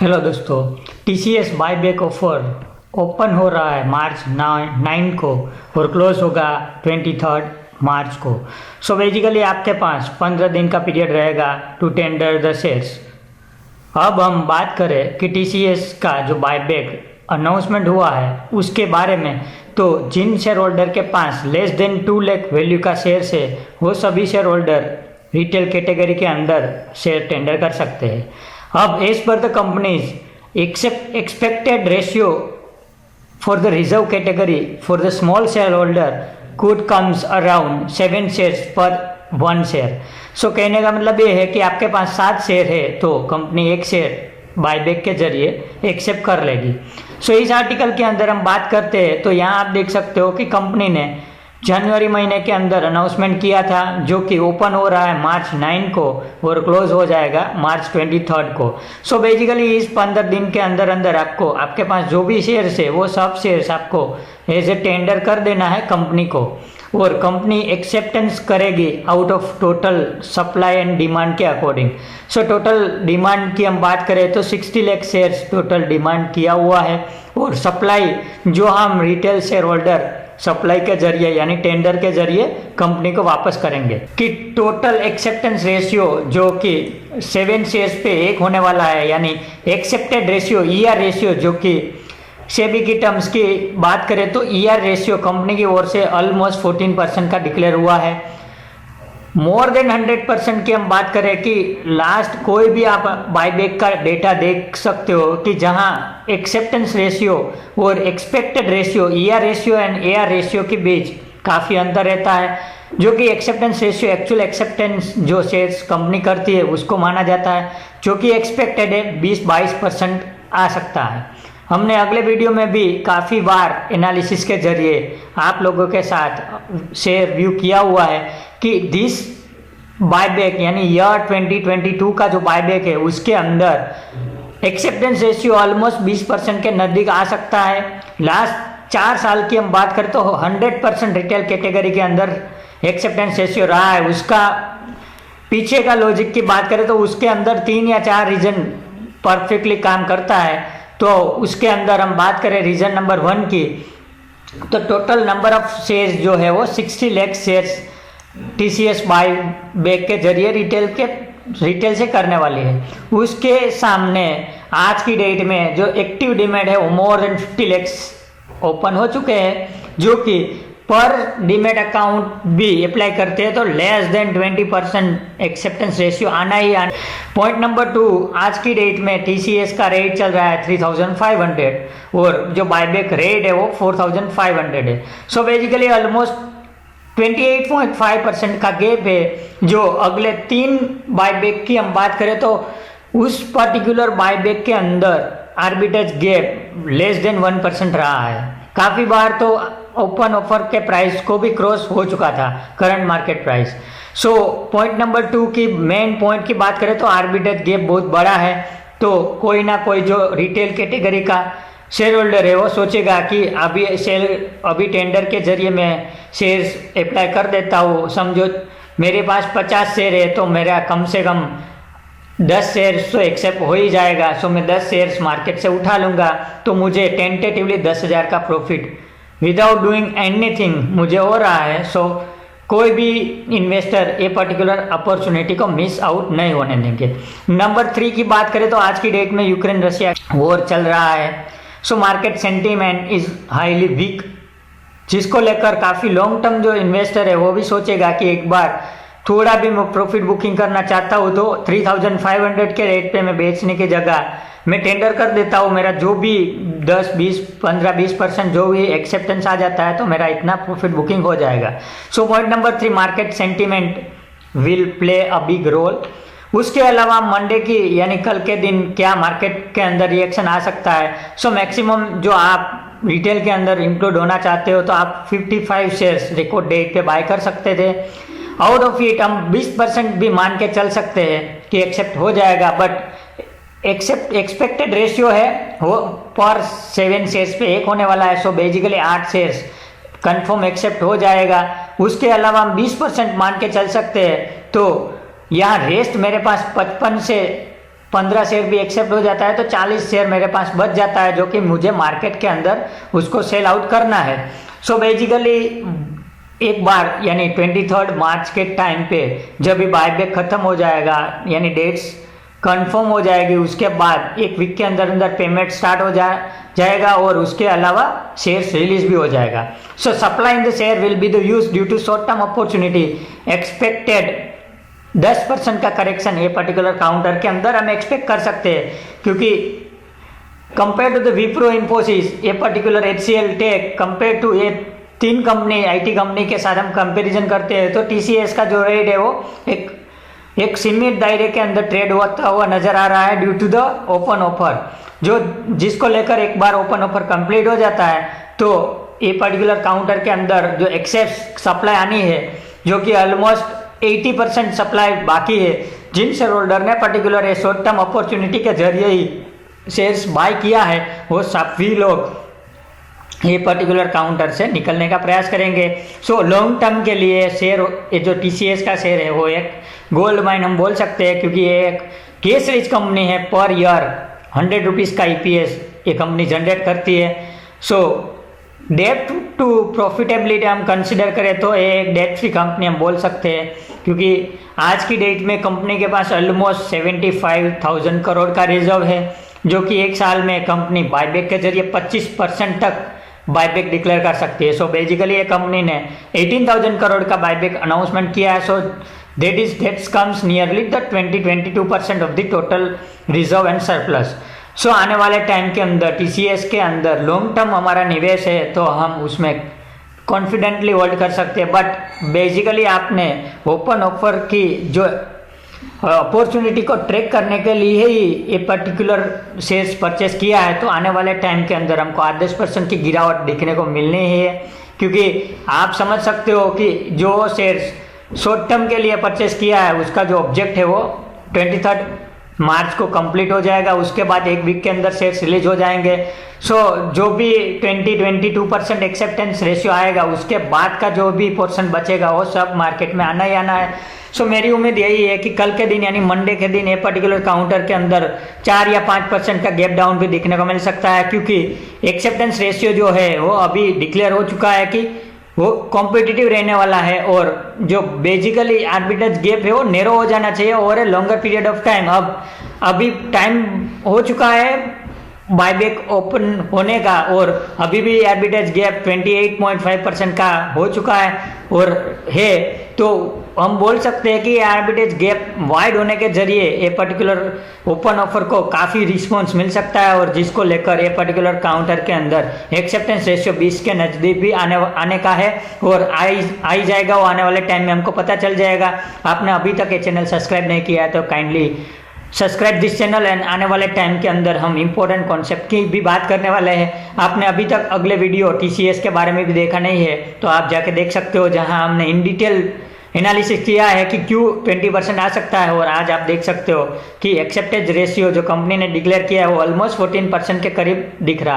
Hello दोस्तों, TCS buyback offer open हो रहा है मार्च 9 को और क्लोज होगा 23 मार्च को। सो बेसिकली आपके पास 15 दिन का पीरियड रहेगा टू टेंडर द शेयर्स। अब हम बात करें कि टीसीएस का जो बाईबैक अनाउंसमेंट हुआ है उसके बारे में, तो जिन शेयर होल्डर के पास लेस देन 2 लाख वैल्यू का शेयर्स है वो सभी शेयर होल्डर रिटेल कैटेगरी के अंदर शेयर टेंडर कर सकते हैं। अब एज पर the companies expected ratio for the reserve category for the small shareholder could comes around 7 shares per 1 share. सो कहने का मतलब ये है कि आपके पास 7 शेयर है तो कंपनी 1 शेयर बाईबैक के जरिए एक्सेप्ट कर लेगी। सो इस आर्टिकल के अंदर हम बात करते हैं तो यहाँ आप देख सकते हो कि कंपनी ने जनवरी महीने के अंदर अनाउंसमेंट किया था जो कि ओपन हो रहा है मार्च 9 को और क्लोज हो जाएगा मार्च 23 को। सो बेसिकली इस 15 दिन के अंदर अंदर आपको आपके पास जो भी शेयर्स है वो सब शेयर्स आपको एज ए टेंडर कर देना है कंपनी को, और कंपनी एक्सेप्टेंस करेगी out of total supply and demand के अकॉर्डिंग। सो टोटल डिमांड की हम बात करें तो 60 लाख शेयर्स टोटल डिमांड किया हुआ है, और सप्लाई जो हम रिटेल शेयर होल्डर सप्लाई के जरिए यानी टेंडर के जरिए कंपनी को वापस करेंगे कि टोटल एक्सेप्टेंस रेशियो जो कि 7 शेयर्स पे 1 होने वाला है, यानी एक्सेप्टेड रेशियो ईआर रेशियो जो कि सेबी की टर्म्स की बात करें तो ईआर रेशियो कंपनी की ओर से ऑलमोस्ट 14% का डिक्लेयर हुआ है। मोर देन 100% की हम बात करें कि लास्ट कोई भी आप बाईबैक का डेटा देख सकते हो कि जहां एक्सेप्टेंस रेशियो और expected ratio ER ratio and AR ratio के बीच काफ़ी अंतर रहता है, जो कि एक्सेप्टेंस रेशियो एक्चुअल एक्सेप्टेंस जो शेयर्स कंपनी करती है उसको माना जाता है, जो कि एक्सपेक्टेड है 20-22% आ सकता है। हमने अगले वीडियो में भी काफ़ी बार एनालिसिस के जरिए आप लोगों के साथ शेयर व्यू किया हुआ है कि दिस बाईबैक यानी ईयर 2022 का जो बाईबैक है उसके अंदर एक्सेप्टेंस रेशियो ऑलमोस्ट 20% के नज़दीक आ सकता है। लास्ट 4 साल की हम बात करें तो 100% रिटेल कैटेगरी के अंदर एक्सेप्टेंस रेशियो रहा है। उसका पीछे का लॉजिक की बात करें तो उसके अंदर 3 या 4 रीजन परफेक्टली काम करता है। तो उसके अंदर हम बात करें रीजन नंबर 1 की, तो टोटल नंबर ऑफ शेयर्स जो है वो 60 लाख शेयर्स टीसीएस बाईबैक के जरिए रिटेल से करने वाली है। उसके सामने आज की डेट में जो एक्टिव डिमैट है वो मोर देन 50 लाख ओपन हो चुके हैं, जो कि पर डीमेट अकाउंट भी अप्लाई करते हैं तो लेस देन 20% एक्सेप्टेंस रेशियो आना ही आना। पॉइंट नंबर 2, आज की डेट में टीसीएस का रेट चल रहा है 3500 और जो बाईबैक रेट है वो 4500 है। सो बेसिकली ऑलमोस्ट 28.5% का गैप है। जो अगले 3 बाईबैक की हम बात करें तो उस पर्टिकुलर बाईबैक के अंदर आर्बिट्रेज गैप लेस देन 1% रहा है। काफ़ी बार तो ओपन ऑफर के प्राइस को भी क्रॉस हो चुका था करंट मार्केट प्राइस। सो पॉइंट नंबर 2 की मेन पॉइंट की बात करें तो आर्बिट्रेज गैप बहुत बड़ा है, तो कोई ना कोई जो रिटेल कैटेगरी का शेयर होल्डर है वो सोचेगा कि अभी टेंडर के जरिए मैं शेयर्स अप्लाई कर देता हूँ। समझो मेरे पास 50 शेयर है तो मेरा कम से कम 10 शेयर्स तो एक्सेप्ट हो ही जाएगा। सो मैं 10 शेयर्स मार्केट से उठा लूँगा तो मुझे टेंटेटिवली 10,000 का प्रॉफिट विदाउट डूइंग एनीथिंग मुझे हो रहा है। सो कोई भी इन्वेस्टर ये पर्टिकुलर अपॉर्चुनिटी को मिस आउट नहीं होने देंगे। नंबर 3 की बात करें तो आज की डेट में यूक्रेन रशिया वॉर चल रहा है। So market sentiment is highly weak, जिसको लेकर काफ़ी लॉन्ग टर्म जो इन्वेस्टर है वो भी सोचेगा कि एक बार थोड़ा भी मैं प्रॉफिट बुकिंग करना चाहता हूँ तो 3500 के रेट पे मैं बेचने की जगह मैं टेंडर कर देता हूँ। मेरा जो भी 15-20% जो भी एक्सेप्टेंस आ जाता है तो मेरा इतना प्रॉफिट बुकिंग हो जाएगा। So point number 3, market sentiment will play a big role. उसके अलावा मंडे की यानी कल के दिन क्या मार्केट के अंदर रिएक्शन आ सकता है। सो मैक्सिमम जो आप रिटेल के अंदर इंक्लूड होना चाहते हो तो आप 55 शेयर्स रिकॉर्ड डेट पे बाय कर सकते थे। आउट ऑफ इट हम 20% भी मान के चल सकते हैं कि एक्सेप्ट हो जाएगा, बट एक्सपेक्टेड रेशियो है वो पर 7 शेयर्स पे 1 होने वाला है। So basically 8 shares confirm accept हो जाएगा। उसके अलावा हम 20% मान के चल सकते हैं तो यहाँ रेस्ट मेरे पास 55 से 15 शेयर भी एक्सेप्ट हो जाता है तो 40 शेयर मेरे पास बच जाता है, जो कि मुझे मार्केट के अंदर उसको सेल आउट करना है। सो बेसिकली एक बार यानी 23 मार्च के टाइम पे जब भी बायबैक खत्म हो जाएगा यानी डेट्स कंफर्म हो जाएगी, उसके बाद एक वीक के अंदर अंदर पेमेंट स्टार्ट हो जाएगा और उसके अलावा शेयर्स रिलीज भी हो जाएगा। So supply in the share will be the use due to short term opportunity expected 10% का करेक्शन ये पर्टिकुलर काउंटर के अंदर हम एक्सपेक्ट कर सकते हैं, क्योंकि compare to the Wipro Infosys ये particular HCL tech compare to ये 3 कंपनी IT कंपनी के साथ हम कंपैरिजन करते हैं तो TCS का जो रेट है वो एक सीमित दायरे के अंदर ट्रेड होता हुआ नजर आ रहा है due to the open offer, जो जिसको लेकर एक बार ओपन ऑफर कंप्लीट हो जाता है तो ये पर्टिकुलर काउंटर के अंदर जो एक्सेस सप्लाई आनी है, जो कि ऑलमोस्ट 80% सप्लाई बाकी है, जिन शेयर होल्डर ने पर्टिकुलर ये शॉर्ट टर्म अपॉर्चुनिटी के जरिए ही शेयर्स बाय किया है वो सभी लोग ये पर्टिकुलर काउंटर से निकलने का प्रयास करेंगे। सो लॉन्ग टर्म के लिए शेयर ये जो TCS का शेयर है वो एक गोल्ड माइन हम बोल सकते हैं, क्योंकि ये एक कैश रिच कंपनी है। पर ईयर 100 रुपीज़ का EPS ये कंपनी जनरेट करती है। सो डेट टू प्रॉफिटेबिलिटी हम कंसिडर करें तो ये एक डेट फ्री कंपनी हम बोल सकते हैं, क्योंकि आज की डेट में कंपनी के पास ऑलमोस्ट 75,000 करोड़ का रिजर्व है, जो कि एक साल में कंपनी बायबैक के जरिए 25% तक बायबैक डिक्लेयर कर सकती है। सो बेसिकली ये कंपनी ने 18,000 करोड़ का बायबैक अनाउंसमेंट किया है। So that comes nearly the 22% of the total reserve and surplus. So आने वाले टाइम के अंदर TCS के अंदर लॉन्ग टर्म हमारा निवेश है तो हम उसमें कॉन्फिडेंटली होल्ड कर सकते हैं। बट बेसिकली आपने ओपन ऑफर की जो अपॉर्चुनिटी को ट्रैक करने के लिए ही ये पर्टिकुलर शेयर्स परचेस किया है तो आने वाले टाइम के अंदर हमको 8-10% की गिरावट दिखने को मिलनी ही है, क्योंकि आप समझ सकते हो कि जो शेयर्स शॉर्ट टर्म के लिए परचेस किया है उसका जो ऑब्जेक्ट है वो 23 मार्च को कंप्लीट हो जाएगा, उसके बाद एक वीक के अंदर शेयर्स रिलीज हो जाएंगे। सो जो भी 22% एक्सेप्टेंस रेशियो आएगा उसके बाद का जो भी पोर्शन बचेगा वो सब मार्केट में आना ही आना है। सो मेरी उम्मीद यही है कि कल के दिन यानी मंडे के दिन ये पर्टिकुलर काउंटर के अंदर 4 या 5% का गैप डाउन भी देखने को मिल सकता है, क्योंकि एक्सेप्टेंस रेशियो जो है वो अभी डिक्लेयर हो चुका है कि वो कॉम्पिटिटिव रहने वाला है और जो बेसिकली आर्बिट्रेज गैप है वो नैरो हो जाना चाहिए और a longer period of time. अभी टाइम हो चुका है बायबैक ओपन होने का और अभी भी आर्बिट्रेज गैप 28.5% का हो चुका है और है, तो हम बोल सकते हैं कि आर्बिट्रेज गैप वाइड होने के जरिए ये पर्टिकुलर ओपन ऑफर को काफ़ी रिस्पॉन्स मिल सकता है और जिसको लेकर ये पर्टिकुलर काउंटर के अंदर एक्सेप्टेंस रेशियो 20 के नज़दीक भी आने का है और आई जाएगा वो आने वाले टाइम में हमको पता चल जाएगा। आपने अभी तक ये चैनल सब्सक्राइब नहीं किया है तो kindly subscribe this channel and आने वाले टाइम के अंदर हम इंपॉर्टेंट कॉन्सेप्ट की भी बात करने वाले हैं। आपने अभी तक अगले वीडियो TCS के बारे में भी देखा नहीं है तो आप जाके देख सकते हो, जहां हमने इन डिटेल एनालिसिस किया है कि क्यों 20% आ सकता है और आज आप देख सकते हो कि एक्सेप्टेज रेशियो जो कंपनी ने डिक्लेयर किया है वो ऑलमोस्ट 14% के करीब दिख रहा है।